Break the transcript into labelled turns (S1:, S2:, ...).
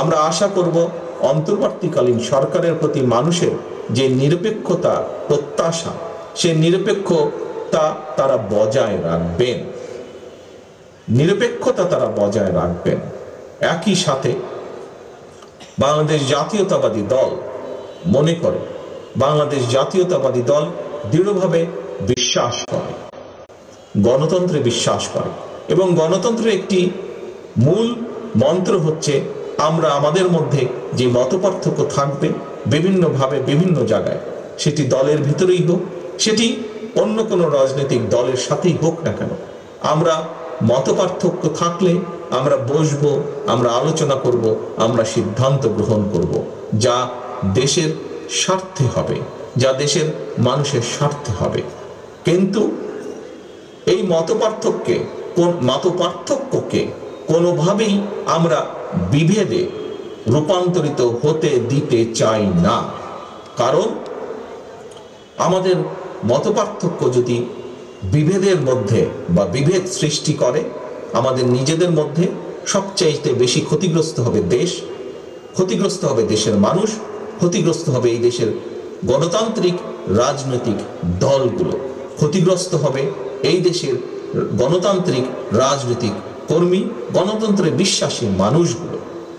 S1: আমরা আশা করব অন্তর্বর্তীকালীন সরকারের প্রতি মানুষের যে নিরপেক্ষতা প্রত্যাশা, সে নিরপেক্ষতা তারা বজায় রাখবেন, নিরপেক্ষতা তারা বজায় রাখবেন। একই সাথে বাংলাদেশ জাতীয়তাবাদী দল মনে করে, বাংলাদেশ জাতীয়তাবাদী দল দৃঢ়ভাবে বিশ্বাস করে, গণতন্ত্রে বিশ্বাস করে, এবং গণতন্ত্রের একটি মূল মন্ত্র হচ্ছে আমরা আমাদের মধ্যে যে মতপার্থক্য থাকবে বিভিন্নভাবে বিভিন্ন জায়গায়, সেটি দলের ভিতরেই হোক, সেটি অন্য কোনো রাজনৈতিক দলের সাথেই হোক না কেন, আমরা মতপার্থক্য থাকলে আমরা বসবো, আমরা আলোচনা করব, আমরা সিদ্ধান্ত গ্রহণ করব, যা দেশের স্বার্থে হবে, যা দেশের মানুষের স্বার্থে হবে। কিন্তু এই মতপার্থক্যকে কোনোভাবেই আমরা বিভেদে রূপান্তরিত হতে দিতে চাই না। কারণ আমাদের মতপার্থক্য যদি বিভেদের মধ্যে বা বিভেদ সৃষ্টি করে, আমাদের নিজেদের মধ্যে সবচাইতে বেশি ক্ষতিগ্রস্ত হবে দেশ, ক্ষতিগ্রস্ত হবে দেশের মানুষ, ক্ষতিগ্রস্ত হবে এই দেশের গণতান্ত্রিক রাজনৈতিক দলগুলো, ক্ষতিগ্রস্ত হবে এই দেশের গণতান্ত্রিক রাজনৈতিক কর্মী, গণতন্ত্রে বিশ্বাসী মানুষগুলো।